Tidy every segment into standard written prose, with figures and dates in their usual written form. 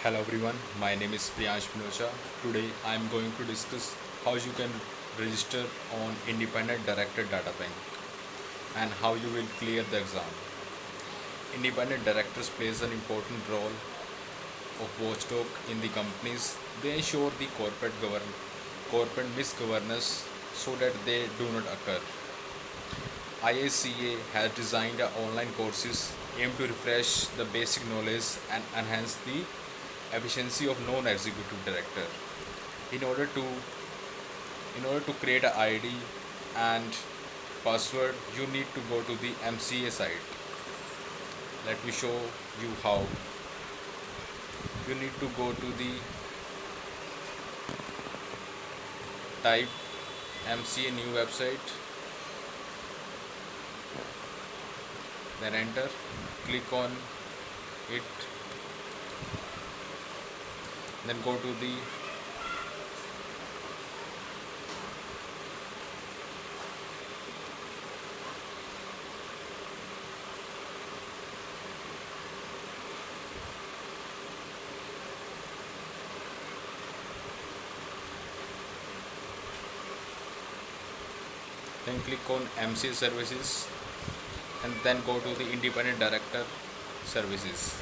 Hello everyone, my name is Priyansh Minocha. Today I am going to discuss how you can register on Independent Director Data Bank and how you will clear the exam. Independent directors plays an important role of watchdog in the companies. They ensure the corporate misgovernance so that they do not occur. IACA has designed online courses aimed to refresh the basic knowledge and enhance the efficiency of non-executive director. In order to in order to create an ID and password, you need to go to the MCA site. Let me show you how. You need to go to the type MCA new website, then enter, click on it, then go to the then click on MCA services and then go to the independent director services.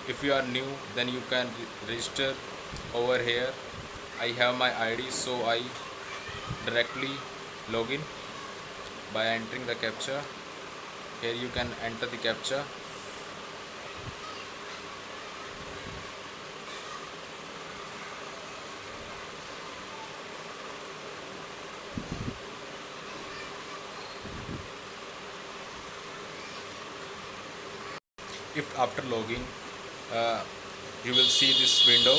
If you are new, then you can register over here. I have my ID, so I directly log in by entering the captcha. Here you can enter the captcha. If after logging, uh, you will see this window.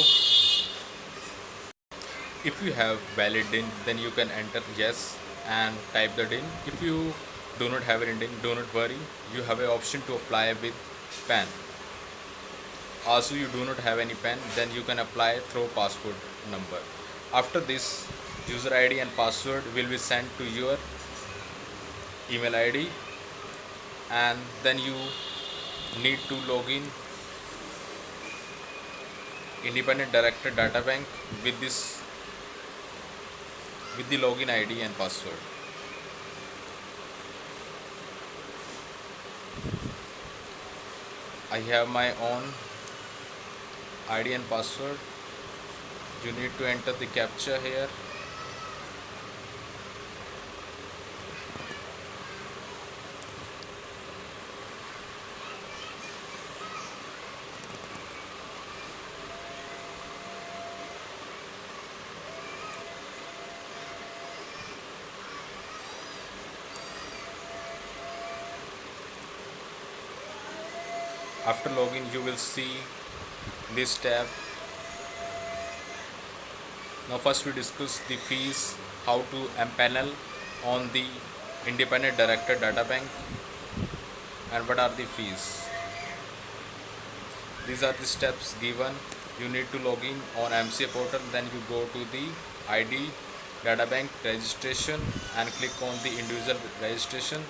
If you have valid DIN, then you can enter yes and type the DIN. If you do not have any DIN, do not worry. You have an option to apply with PAN. Also, you do not have any PAN, then you can apply through passport number. After this, user ID and password will be sent to your email ID, and then you need to log in Independent Director Data Bank with the login ID and password. I have my own ID and password. You need to enter the captcha here. After login, you will see this tab. Now first we discuss the fees, how to empanel on the Independent Director Data Bank and what are the fees. These are the steps given. You need to log in on MCA portal, then you go to the ID Data Bank registration and click on the individual registration.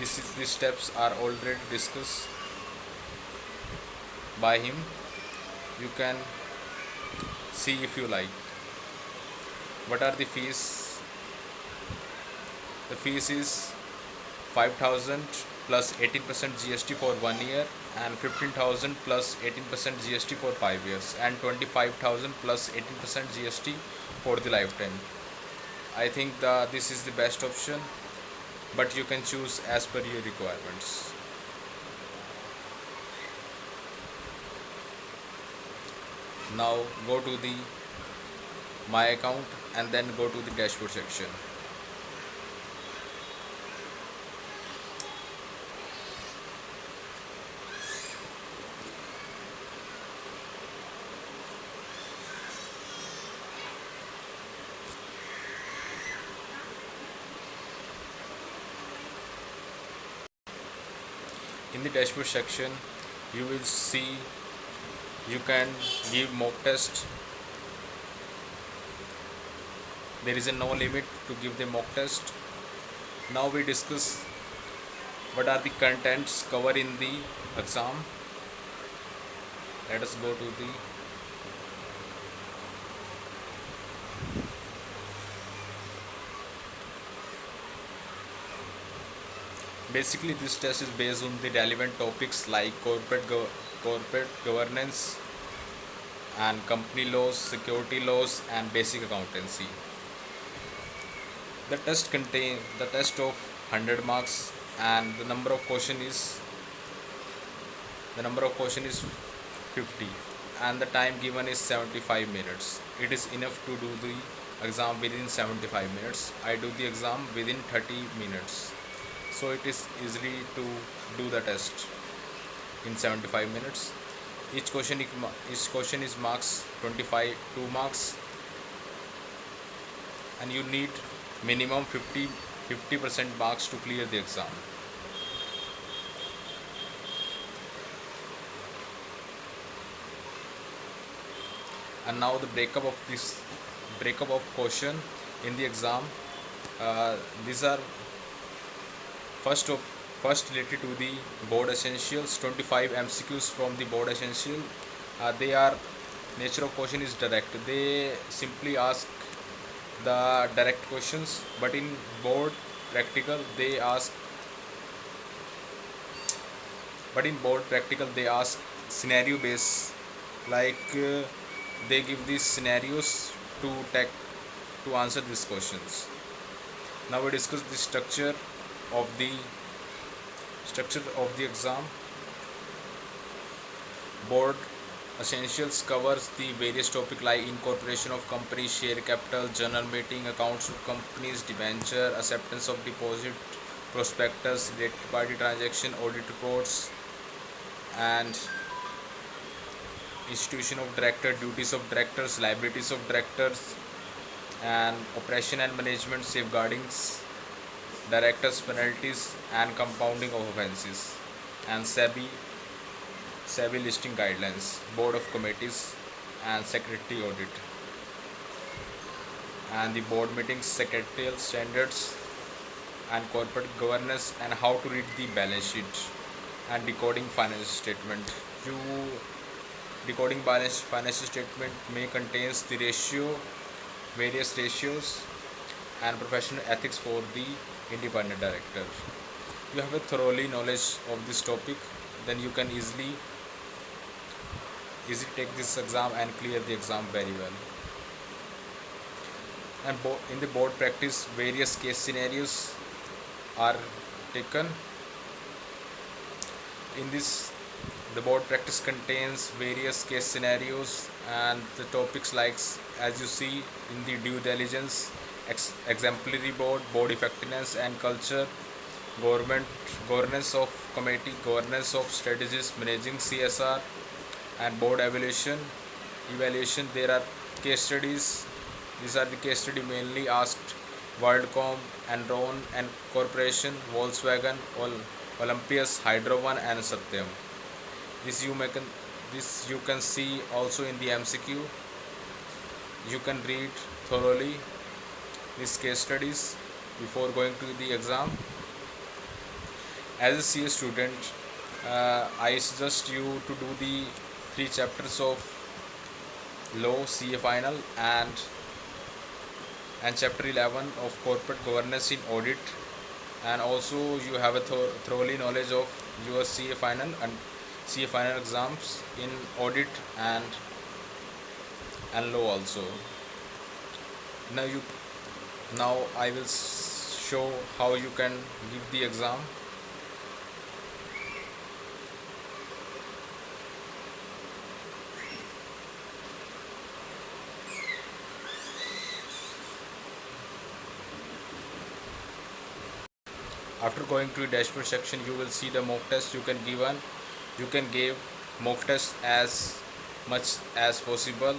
These steps are already discussed by him. You can see if you like. What are the fees? The fees is 5,000 plus 18% GST for 1 year and 15,000 plus 18% GST for 5 years and 25,000 plus 18% GST for the lifetime. I think this is the best option, but you can choose as per your requirements. Now go to the my account and then go to the dashboard section. In the dashboard section, you will see you can give mock test. There is a no limit to give the mock test. Now we discuss what are the contents covered in the exam. Let us go to the basically this test is based on the relevant topics like corporate governance and company laws, security laws, and basic accountancy. The test of 100 marks, and the number of question is 50, and the time given is 75 minutes. It is enough to do the exam within 75 minutes. I do the exam within 30 minutes, so it is easily to do the test in 75 minutes. Each question is marks 25 2 marks, and you need minimum 50% marks to clear the exam. And now the breakup of question in the exam. These are first of first related to the board essentials. 25 MCQs from the board essential. They are nature of question is direct. They simply ask the direct questions, but in board practical they ask they ask scenario based, like they give these scenarios to tech to answer these questions. Now we discuss the of the structure of the exam. Board essentials covers the various topics like incorporation of companies, share capital, journal meeting, accounts of companies, debenture, acceptance of deposit, prospectus, related party transaction, audit reports, and institution of director, duties of directors, liabilities of directors, and operation and management, safeguardings, directors, penalties, and compounding of offences, and SEBI listing guidelines, board of committees, and secretary audit, and the board meetings, secretarial standards, and corporate governance, and how to read the balance sheet, and decoding financial statement. You decoding balance financial statement may contains the various ratios, and professional ethics for the independent director. You have a thoroughly knowledge of this topic, then you can easily take this exam and clear the exam very well. And in the board practice, various case scenarios are taken. In this, the board practice contains various case scenarios and the topics like, as you see in the due diligence, exemplary board effectiveness and culture, government governance of committee, governance of strategies, managing CSR, and board evaluation. There are case studies. These are the case study mainly asked: WorldCom, Enron and Corporation, Volkswagen, Olympus, Hydro One, and Satyam. This you may this you can see also in the MCQ. You can read thoroughly these case studies before going to the exam. As a CA student, I suggest you to do the 3 chapters of law CA final, and chapter 11 of corporate governance in audit, and also you have a thoroughly knowledge of your CA final exams in audit and law also. Now you now I will show how you can give the exam. After going to the dashboard section, you will see the mock test. You can give mock test as much as possible.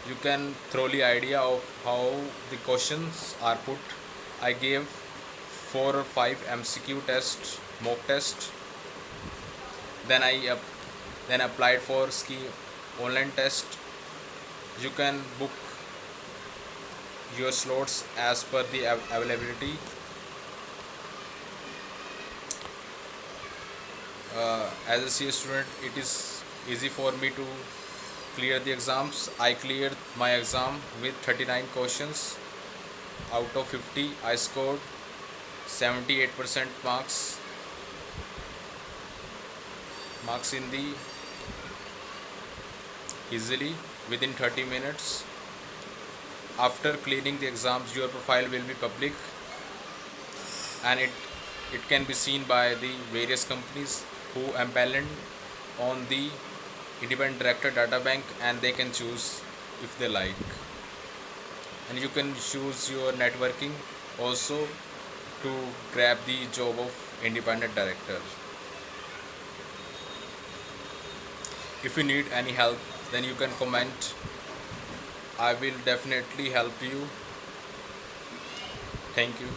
You can thoroughly idea of how the questions are put. I gave 4 or 5 MCQ test, mock test. Then then applied for ski online test. You can book your slots as per the availability. As a CA student, it is easy for me to clear the exams. I cleared my exam with 39 questions out of 50. I scored 78% marks in the easily within 30 minutes. After clearing the exams, your profile will be public, and it can be seen by the various companies who empaneled on the independent director data bank, and they can choose if they like. And you can choose your networking also to grab the job of independent director. If you need any help, then you can comment. I will definitely help you. Thank you.